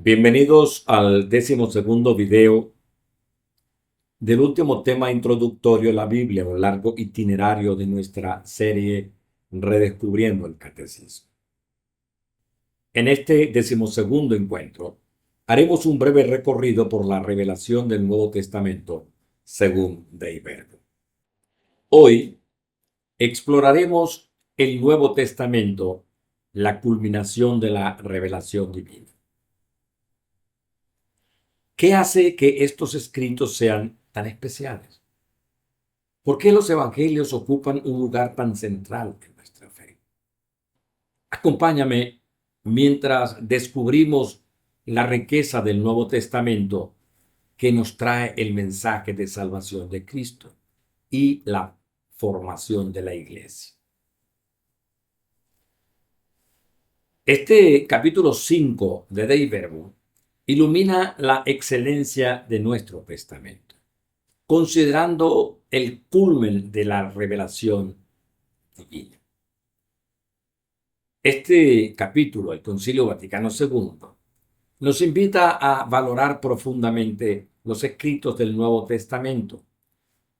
Bienvenidos al 12º video del último tema introductorio de la Biblia, un largo itinerario de nuestra serie Redescubriendo el Catecismo. En este 12º encuentro haremos un breve recorrido por la revelación del Nuevo Testamento según Dei Verbum. Hoy exploraremos el Nuevo Testamento, la culminación de la revelación divina. ¿Qué hace que estos escritos sean tan especiales? ¿Por qué los evangelios ocupan un lugar tan central en nuestra fe? Acompáñame mientras descubrimos la riqueza del Nuevo Testamento que nos trae el mensaje de salvación de Cristo y la formación de la Iglesia. Este capítulo 5 de Dei Verbum ilumina la excelencia de nuestro testamento, considerando el culmen de la revelación divina. Este capítulo, el Concilio Vaticano II, nos invita a valorar profundamente los escritos del Nuevo Testamento,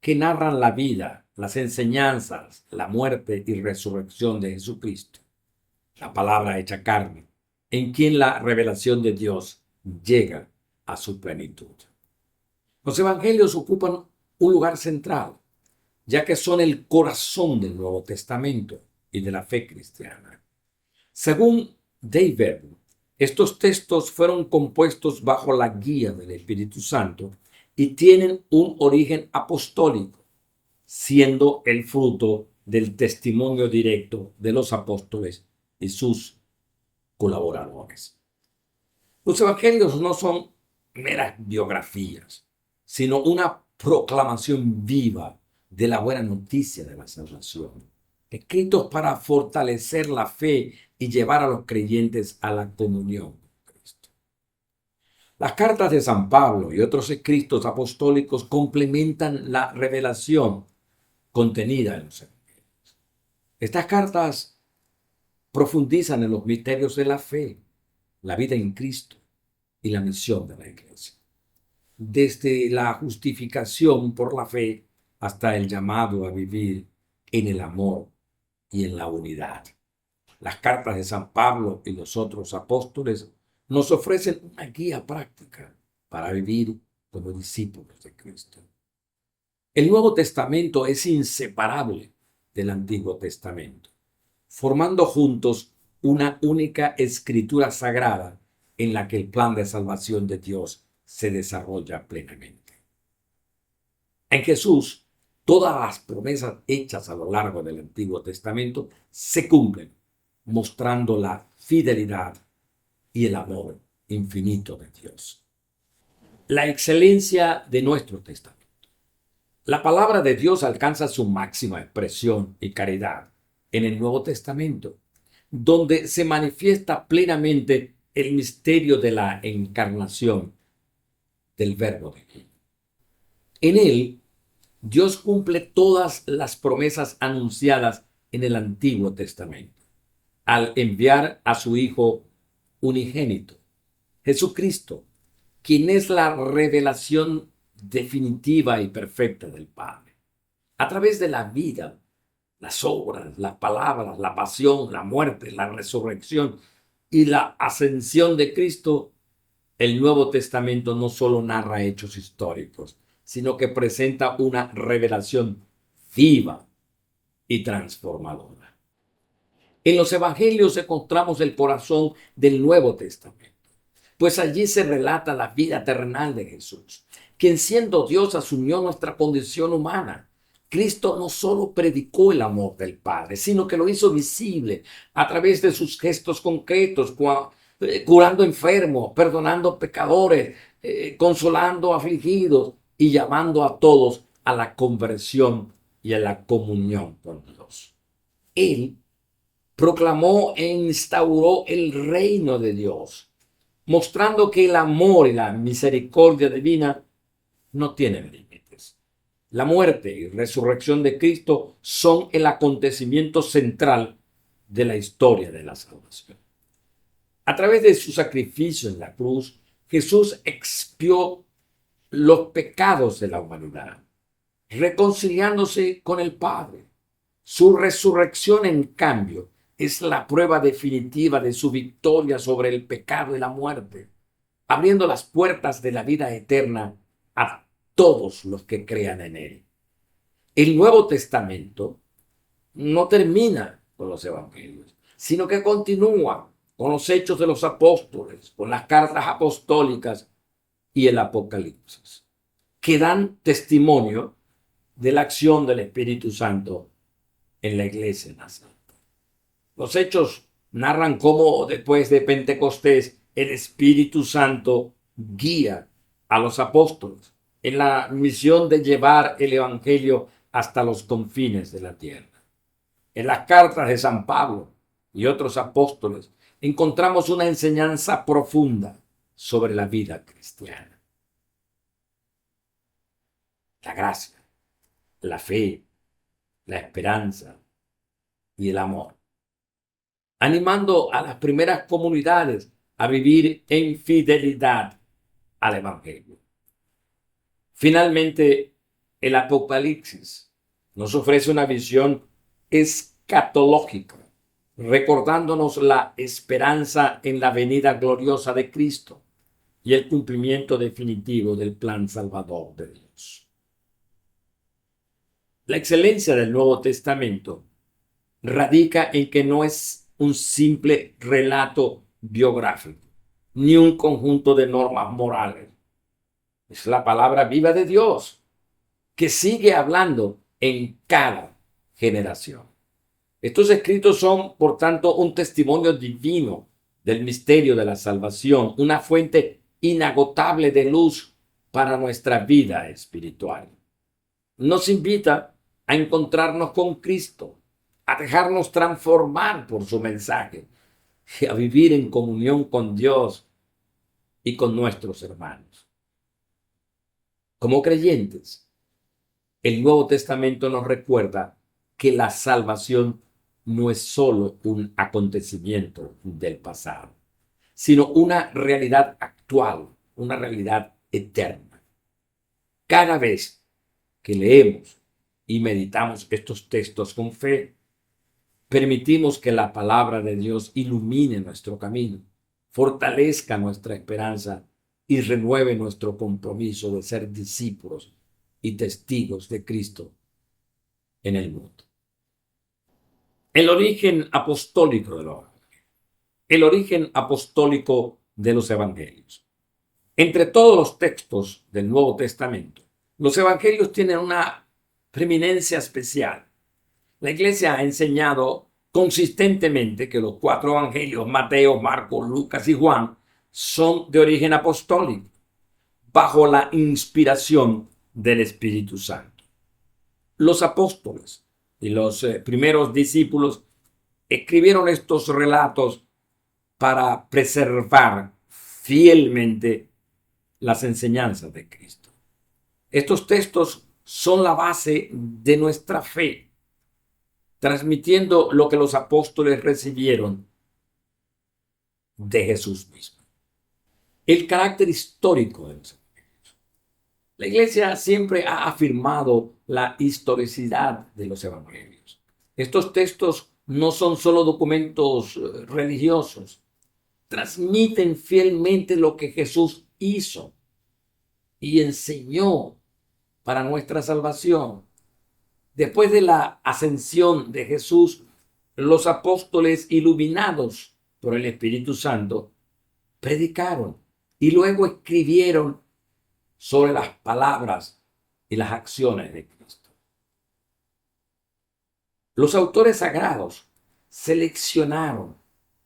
que narran la vida, las enseñanzas, la muerte y resurrección de Jesucristo, la palabra hecha carne, en quien la revelación de Dios llega a su plenitud. Los evangelios ocupan un lugar central, ya que son el corazón del Nuevo Testamento y de la fe cristiana. Según Dei Verbum, estos textos fueron compuestos bajo la guía del Espíritu Santo y tienen un origen apostólico, siendo el fruto del testimonio directo de los apóstoles y sus colaboradores. Los evangelios no son meras biografías, sino una proclamación viva de la buena noticia de la salvación, escritos para fortalecer la fe y llevar a los creyentes a la comunión con Cristo. Las cartas de San Pablo y otros escritos apostólicos complementan la revelación contenida en los evangelios. Estas cartas profundizan en los misterios de la fe, la vida en Cristo y la misión de la Iglesia. Desde la justificación por la fe hasta el llamado a vivir en el amor y en la unidad. Las cartas de San Pablo y los otros apóstoles nos ofrecen una guía práctica para vivir como discípulos de Cristo. El Nuevo Testamento es inseparable del Antiguo Testamento, formando juntos una única escritura sagrada en la que el plan de salvación de Dios se desarrolla plenamente. En Jesús, todas las promesas hechas a lo largo del Antiguo Testamento se cumplen, mostrando la fidelidad y el amor infinito de Dios. La excelencia de nuestro testamento. La palabra de Dios alcanza su máxima expresión y caridad en el Nuevo Testamento, donde se manifiesta plenamente el misterio de la encarnación del Verbo divino. En él, Dios cumple todas las promesas anunciadas en el Antiguo Testamento, al enviar a su Hijo unigénito, Jesucristo, quien es la revelación definitiva y perfecta del Padre. A través de la vida, las obras, las palabras, la pasión, la muerte, la resurrección y la ascensión de Cristo, el Nuevo Testamento no solo narra hechos históricos, sino que presenta una revelación viva y transformadora. En los evangelios encontramos el corazón del Nuevo Testamento, pues allí se relata la vida terrenal de Jesús, quien siendo Dios asumió nuestra condición humana, Cristo no solo predicó el amor del Padre, sino que lo hizo visible a través de sus gestos concretos, curando enfermos, perdonando pecadores, consolando afligidos y llamando a todos a la conversión y a la comunión con Dios. Él proclamó e instauró el reino de Dios, mostrando que el amor y la misericordia divina no tienen límites. La muerte y resurrección de Cristo son el acontecimiento central de la historia de la salvación. A través de su sacrificio en la cruz, Jesús expió los pecados de la humanidad, reconciliándose con el Padre. Su resurrección, en cambio, es la prueba definitiva de su victoria sobre el pecado y la muerte, abriendo las puertas de la vida eterna a todos los que crean en él. El Nuevo Testamento no termina con los evangelios, sino que continúa con los hechos de los apóstoles, con las cartas apostólicas y el Apocalipsis, que dan testimonio de la acción del Espíritu Santo en la iglesia naciente. Los hechos narran cómo después de Pentecostés el Espíritu Santo guía a los apóstoles en la misión de llevar el evangelio hasta los confines de la tierra. En las cartas de San Pablo y otros apóstoles encontramos una enseñanza profunda sobre la vida cristiana. La gracia, la fe, la esperanza y el amor, animando a las primeras comunidades a vivir en fidelidad al Evangelio. Finalmente, el Apocalipsis nos ofrece una visión escatológica, recordándonos la esperanza en la venida gloriosa de Cristo y el cumplimiento definitivo del plan salvador de Dios. La excelencia del Nuevo Testamento radica en que no es un simple relato biográfico, ni un conjunto de normas morales. Es la palabra viva de Dios, que sigue hablando en cada generación. Estos escritos son, por tanto, un testimonio divino del misterio de la salvación, una fuente inagotable de luz para nuestra vida espiritual. Nos invita a encontrarnos con Cristo, a dejarnos transformar por su mensaje y a vivir en comunión con Dios y con nuestros hermanos. Como creyentes, el Nuevo Testamento nos recuerda que la salvación no es solo un acontecimiento del pasado, sino una realidad actual, una realidad eterna. Cada vez que leemos y meditamos estos textos con fe, permitimos que la palabra de Dios ilumine nuestro camino, fortalezca nuestra esperanza y renueve nuestro compromiso de ser discípulos y testigos de Cristo en el mundo. El origen apostólico de los evangelios. El origen apostólico de los evangelios. Entre todos los textos del Nuevo Testamento, los evangelios tienen una preeminencia especial. La Iglesia ha enseñado consistentemente que los 4 evangelios, Mateo, Marcos, Lucas y Juan, son de origen apostólico, bajo la inspiración del Espíritu Santo. Los apóstoles y los primeros discípulos escribieron estos relatos para preservar fielmente las enseñanzas de Cristo. Estos textos son la base de nuestra fe, transmitiendo lo que los apóstoles recibieron de Jesús mismo. El carácter histórico de los evangelios. La Iglesia siempre ha afirmado la historicidad de los evangelios. Estos textos no son solo documentos religiosos, transmiten fielmente lo que Jesús hizo y enseñó para nuestra salvación. Después de la ascensión de Jesús, los apóstoles, iluminados por el Espíritu Santo, predicaron y luego escribieron sobre las palabras y las acciones de Cristo. Los autores sagrados seleccionaron,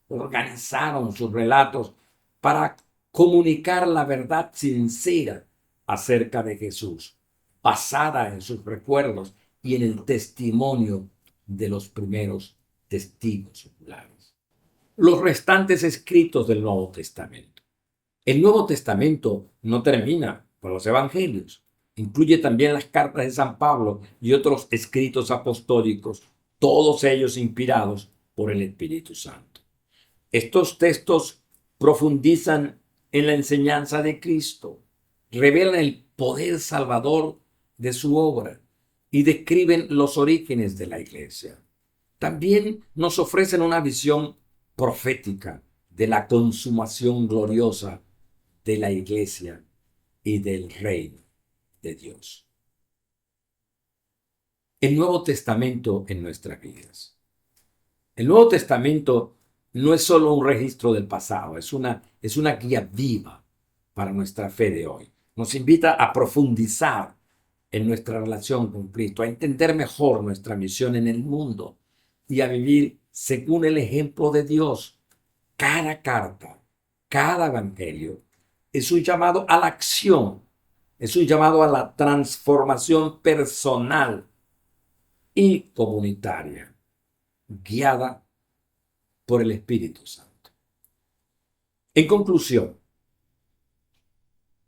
organizaron sus relatos para comunicar la verdad sincera acerca de Jesús, basada en sus recuerdos y en el testimonio de los primeros testigos oculares. Los restantes escritos del Nuevo Testamento. El Nuevo Testamento no termina con los evangelios. Incluye también las cartas de San Pablo y otros escritos apostólicos, todos ellos inspirados por el Espíritu Santo. Estos textos profundizan en la enseñanza de Cristo, revelan el poder salvador de su obra y describen los orígenes de la Iglesia. También nos ofrecen una visión profética de la consumación gloriosa de la Iglesia y del reino de Dios. El Nuevo Testamento en nuestras vidas. El Nuevo Testamento no es solo un registro del pasado, es una guía viva para nuestra fe de hoy. Nos invita a profundizar en nuestra relación con Cristo, a entender mejor nuestra misión en el mundo y a vivir según el ejemplo de Dios. Cada carta, cada evangelio es un llamado a la acción, es un llamado a la transformación personal y comunitaria, guiada por el Espíritu Santo. En conclusión,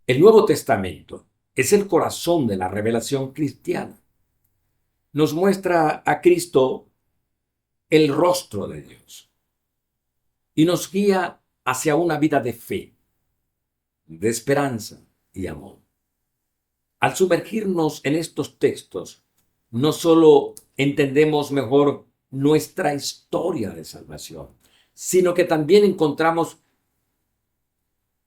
el Nuevo Testamento es el corazón de la revelación cristiana. Nos muestra a Cristo el rostro de Dios y nos guía hacia una vida de fe, de esperanza y amor. Al sumergirnos en estos textos, no solo entendemos mejor nuestra historia de salvación, sino que también encontramos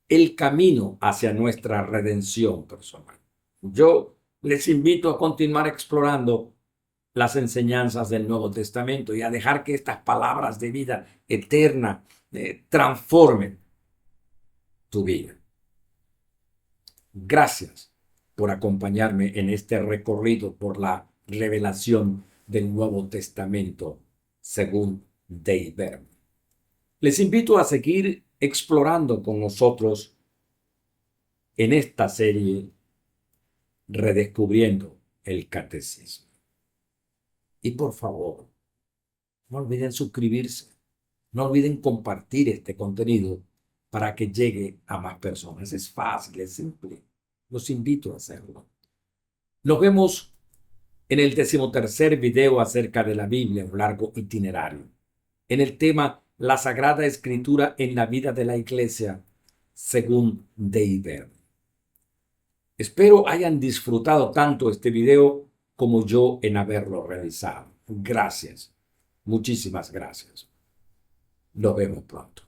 el camino hacia nuestra redención personal. Yo les invito a continuar explorando las enseñanzas del Nuevo Testamento y a dejar que estas palabras de vida eterna transformen tu vida. Gracias por acompañarme en este recorrido por la revelación del Nuevo Testamento según Dave Berman. Les invito a seguir explorando con nosotros en esta serie Redescubriendo el Catecismo. Y por favor, no olviden suscribirse, no olviden compartir este contenido para que llegue a más personas. Es fácil, es simple. Los invito a hacerlo. Nos vemos en el 13º video acerca de la Biblia, un largo itinerario, en el tema La Sagrada Escritura en la vida de la Iglesia, según Dave Berman. Espero hayan disfrutado tanto este video como yo en haberlo realizado. Gracias. Muchísimas gracias. Nos vemos pronto.